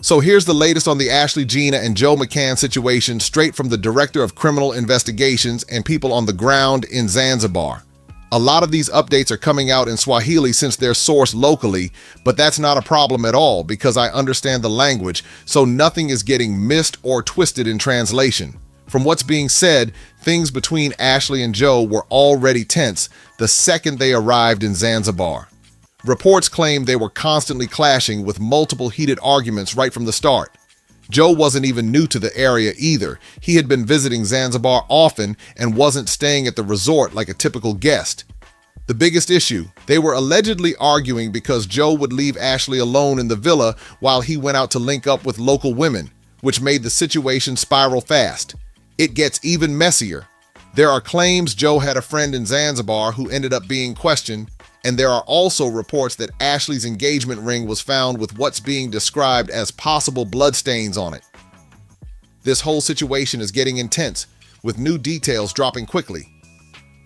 So here's the latest on the Ashlee Jenae and Joe McCann situation straight from the Director of Criminal Investigations and people on the ground in Zanzibar. A lot of these updates are coming out in Swahili since they're sourced locally, but that's not a problem at all because I understand the language, so nothing is getting missed or twisted in translation. From what's being said, things between Ashlee and Joe were already tense the second they arrived in Zanzibar. Reports claim they were constantly clashing with multiple heated arguments right from the start. Joe wasn't even new to the area either. He had been visiting Zanzibar often and wasn't staying at the resort like a typical guest. The biggest issue, they were allegedly arguing because Joe would leave Ashlee alone in the villa while he went out to link up with local women, which made the situation spiral fast. It gets even messier. There are claims Joe had a friend in Zanzibar who ended up being questioned, and there are also reports that Ashlee's engagement ring was found with what's being described as possible bloodstains on it. This whole situation is getting intense, with new details dropping quickly.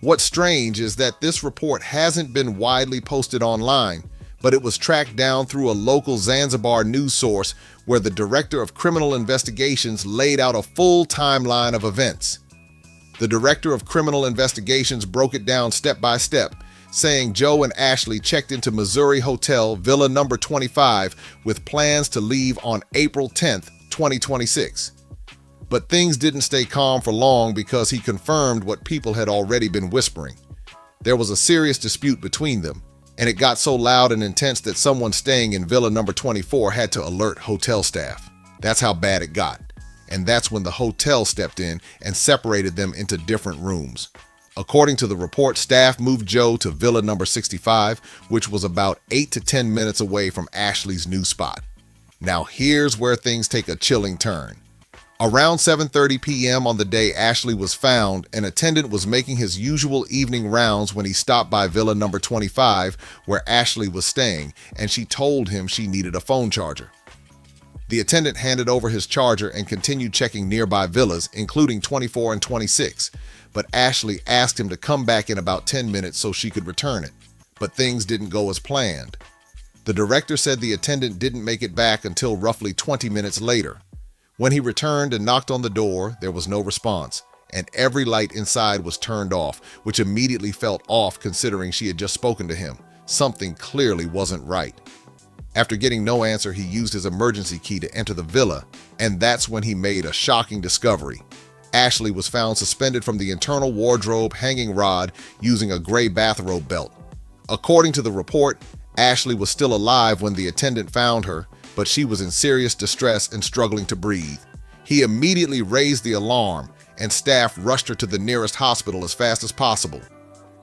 What's strange is that this report hasn't been widely posted online, but it was tracked down through a local Zanzibar news source where the Director of Criminal Investigations laid out a full timeline of events. The Director of Criminal Investigations broke it down step by step, saying Joe and Ashlee checked into Missouri Hotel Villa number 25 with plans to leave on April 10th, 2026. But things didn't stay calm for long because he confirmed what people had already been whispering. There was a serious dispute between them, and it got so loud and intense that someone staying in Villa number 24 had to alert hotel staff. That's how bad it got. And that's when the hotel stepped in and separated them into different rooms. According to the report, staff moved Joe to Villa number 65, which was about 8 to 10 minutes away from Ashlee's new spot. Now here's where things take a chilling turn. Around 7:30 p.m. on the day Ashlee was found, an attendant was making his usual evening rounds when he stopped by Villa number 25, where Ashlee was staying, and she told him she needed a phone charger. The attendant handed over his charger and continued checking nearby villas, including 24 and 26. But Ashlee asked him to come back in about 10 minutes so she could return it. But things didn't go as planned. The director said the attendant didn't make it back until roughly 20 minutes later. When he returned and knocked on the door, there was no response, and every light inside was turned off, which immediately felt off considering she had just spoken to him. Something clearly wasn't right. After getting no answer, he used his emergency key to enter the villa, and that's when he made a shocking discovery. Ashlee was found suspended from the internal wardrobe hanging rod using a gray bathrobe belt. According to the report, Ashlee was still alive when the attendant found her, but she was in serious distress and struggling to breathe. He immediately raised the alarm, and staff rushed her to the nearest hospital as fast as possible.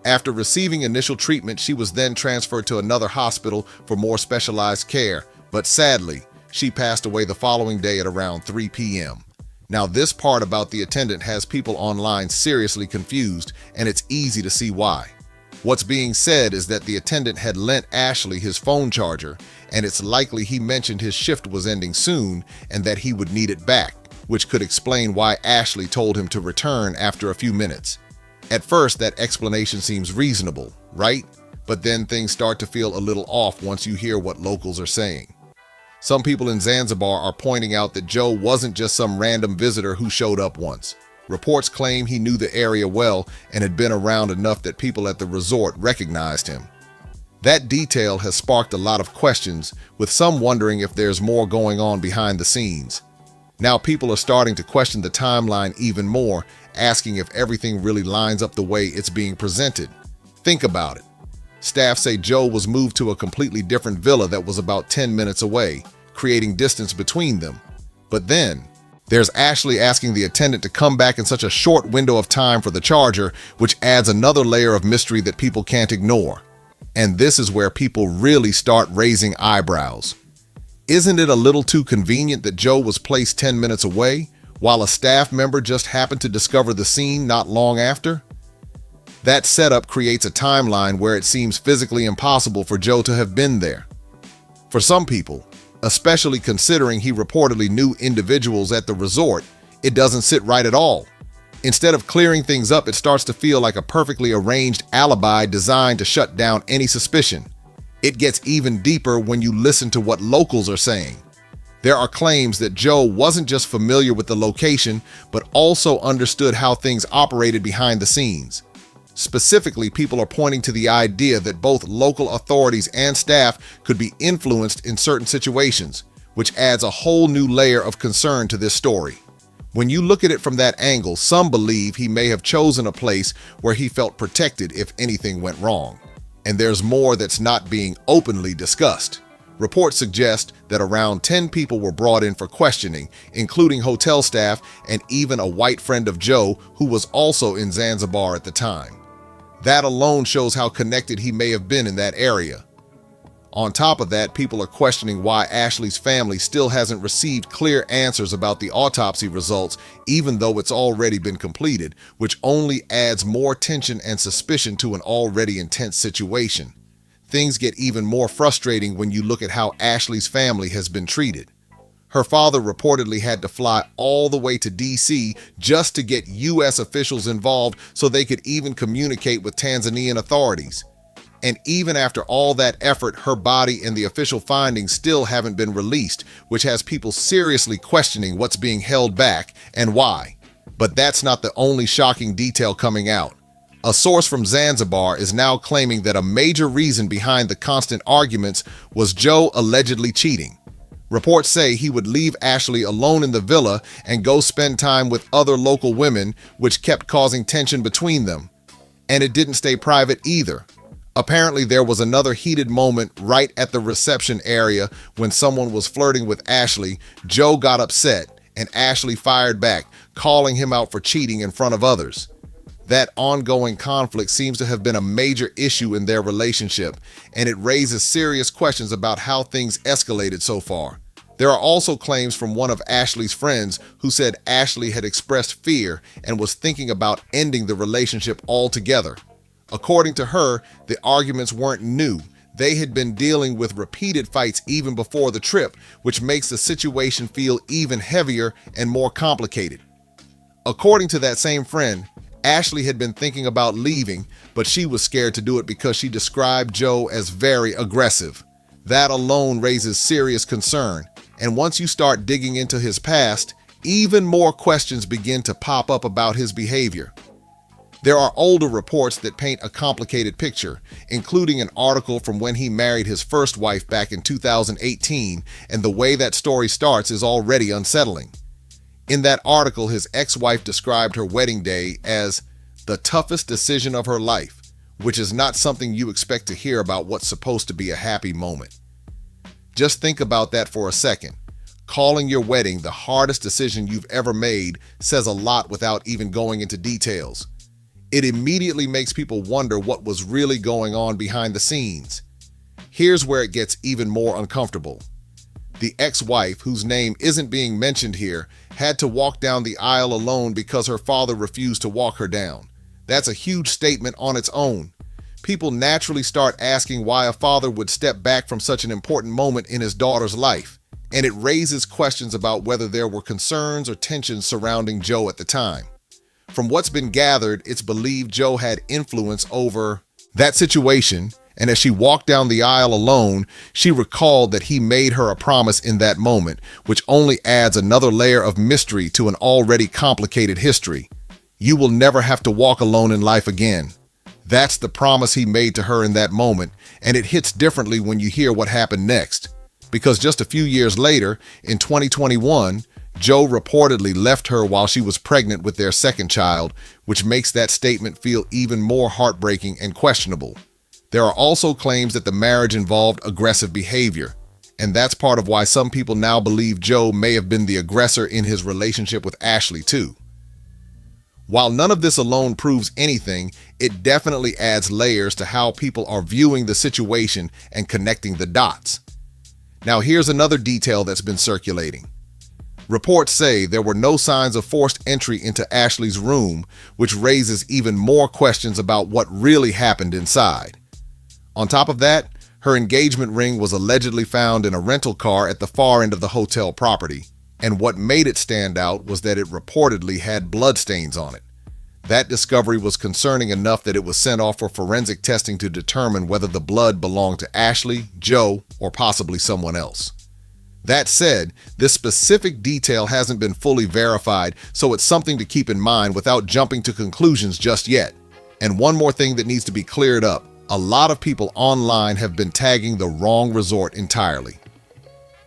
After receiving initial treatment, she was then transferred to another hospital for more specialized care, but sadly, she passed away the following day at around 3 p.m. Now, this part about the attendant has people online seriously confused, and it's easy to see why. What's being said is that the attendant had lent Ashlee his phone charger, and it's likely he mentioned his shift was ending soon and that he would need it back, which could explain why Ashlee told him to return after a few minutes. At first, that explanation seems reasonable, right? But then things start to feel a little off once you hear what locals are saying. Some people in Zanzibar are pointing out that Joe wasn't just some random visitor who showed up once. Reports claim he knew the area well and had been around enough that people at the resort recognized him. That detail has sparked a lot of questions, with some wondering if there's more going on behind the scenes. Now people are starting to question the timeline even more, asking if everything really lines up the way it's being presented. Think about it. Staff say Joe was moved to a completely different villa that was about 10 minutes away, creating distance between them. But then, there's Ashlee asking the attendant to come back in such a short window of time for the charger, which adds another layer of mystery that people can't ignore. And this is where people really start raising eyebrows. Isn't it a little too convenient that Joe was placed 10 minutes away, while a staff member just happened to discover the scene not long after? That setup creates a timeline where it seems physically impossible for Joe to have been there. For some people, especially considering he reportedly knew individuals at the resort, it doesn't sit right at all. Instead of clearing things up, it starts to feel like a perfectly arranged alibi designed to shut down any suspicion. It gets even deeper when you listen to what locals are saying. There are claims that Joe wasn't just familiar with the location, but also understood how things operated behind the scenes. Specifically, people are pointing to the idea that both local authorities and staff could be influenced in certain situations, which adds a whole new layer of concern to this story. When you look at it from that angle, some believe he may have chosen a place where he felt protected if anything went wrong. And there's more that's not being openly discussed. Reports suggest that around 10 people were brought in for questioning, including hotel staff and even a white friend of Joe who was also in Zanzibar at the time. That alone shows how connected he may have been in that area. On top of that, people are questioning why Ashlee's family still hasn't received clear answers about the autopsy results, even though it's already been completed, which only adds more tension and suspicion to an already intense situation. Things get even more frustrating when you look at how Ashlee's family has been treated. Her father reportedly had to fly all the way to D.C. just to get U.S. officials involved so they could even communicate with Tanzanian authorities. And even after all that effort, her body and the official findings still haven't been released, which has people seriously questioning what's being held back and why. But that's not the only shocking detail coming out. A source from Zanzibar is now claiming that a major reason behind the constant arguments was Joe allegedly cheating. Reports say he would leave Ashlee alone in the villa and go spend time with other local women, which kept causing tension between them. And it didn't stay private either. Apparently, there was another heated moment right at the reception area when someone was flirting with Ashlee. Joe got upset, and Ashlee fired back, calling him out for cheating in front of others. That ongoing conflict seems to have been a major issue in their relationship, and it raises serious questions about how things escalated so far. There are also claims from one of Ashlee's friends who said Ashlee had expressed fear and was thinking about ending the relationship altogether. According to her, the arguments weren't new. They had been dealing with repeated fights even before the trip, which makes the situation feel even heavier and more complicated. According to that same friend, Ashlee had been thinking about leaving, but she was scared to do it because she described Joe as very aggressive. That alone raises serious concern, and once you start digging into his past, even more questions begin to pop up about his behavior. There are older reports that paint a complicated picture, including an article from when he married his first wife back in 2018, and the way that story starts is already unsettling. In that article, his ex-wife described her wedding day as the toughest decision of her life, which is not something you expect to hear about what's supposed to be a happy moment. Just think about that for a second. Calling your wedding the hardest decision you've ever made says a lot without even going into details. It immediately makes people wonder what was really going on behind the scenes. Here's where it gets even more uncomfortable. The ex-wife, whose name isn't being mentioned here, had to walk down the aisle alone because her father refused to walk her down. That's a huge statement on its own. People naturally start asking why a father would step back from such an important moment in his daughter's life, and it raises questions about whether there were concerns or tensions surrounding Joe at the time. From what's been gathered, it's believed Joe had influence over that situation, and as she walked down the aisle alone, she recalled that he made her a promise in that moment, which only adds another layer of mystery to an already complicated history. You will never have to walk alone in life again. That's the promise he made to her in that moment, and it hits differently when you hear what happened next. Because just a few years later, in 2021, Joe reportedly left her while she was pregnant with their second child, which makes that statement feel even more heartbreaking and questionable. There are also claims that the marriage involved aggressive behavior, and that's part of why some people now believe Joe may have been the aggressor in his relationship with Ashlee too. While none of this alone proves anything, it definitely adds layers to how people are viewing the situation and connecting the dots. Now here's another detail that's been circulating. Reports say there were no signs of forced entry into Ashlee's room, which raises even more questions about what really happened inside. On top of that, her engagement ring was allegedly found in a rental car at the far end of the hotel property, and what made it stand out was that it reportedly had bloodstains on it. That discovery was concerning enough that it was sent off for forensic testing to determine whether the blood belonged to Ashlee, Joe, or possibly someone else. That said, this specific detail hasn't been fully verified, so it's something to keep in mind without jumping to conclusions just yet. And one more thing that needs to be cleared up: a lot of people online have been tagging the wrong resort entirely.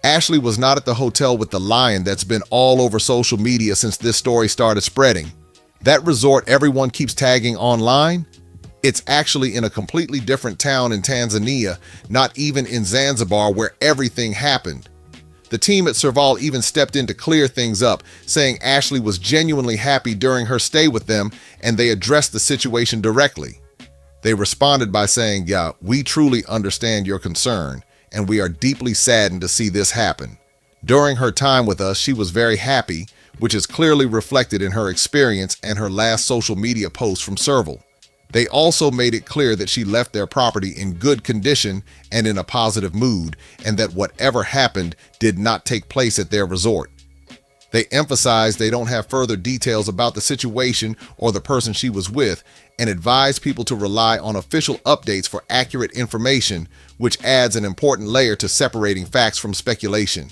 Ashlee was not at the hotel with the lion that's been all over social media since this story started spreading. That resort everyone keeps tagging online? It's actually in a completely different town in Tanzania, not even in Zanzibar where everything happened. The team at Serval even stepped in to clear things up, saying Ashlee was genuinely happy during her stay with them and they addressed the situation directly. They responded by saying, "Yeah, we truly understand your concern, and we are deeply saddened to see this happen. During her time with us, she was very happy, which is clearly reflected in her experience and her last social media post from Serval. They also made it clear that she left their property in good condition and in a positive mood, and that whatever happened did not take place at their resort. They emphasized they don't have further details about the situation or the person she was with, and advised people to rely on official updates for accurate information, which adds an important layer to separating facts from speculation.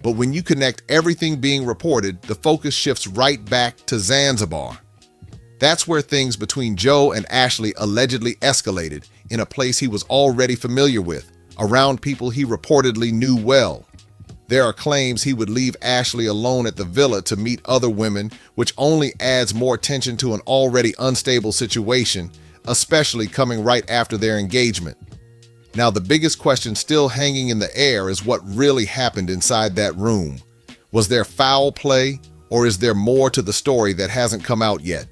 But when you connect everything being reported, the focus shifts right back to Zanzibar. That's where things between Joe and Ashlee allegedly escalated, in a place he was already familiar with, around people he reportedly knew well. There are claims he would leave Ashlee alone at the villa to meet other women, which only adds more tension to an already unstable situation, especially coming right after their engagement. Now, the biggest question still hanging in the air is what really happened inside that room. Was there foul play, or is there more to the story that hasn't come out yet?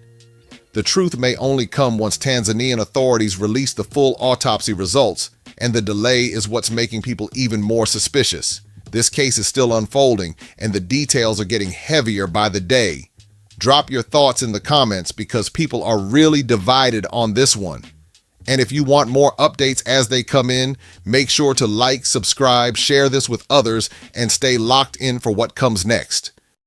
The truth may only come once Tanzanian authorities release the full autopsy results, and the delay is what's making people even more suspicious. This case is still unfolding, and the details are getting heavier by the day. Drop your thoughts in the comments because people are really divided on this one. And if you want more updates as they come in, make sure to like, subscribe, share this with others, and stay locked in for what comes next.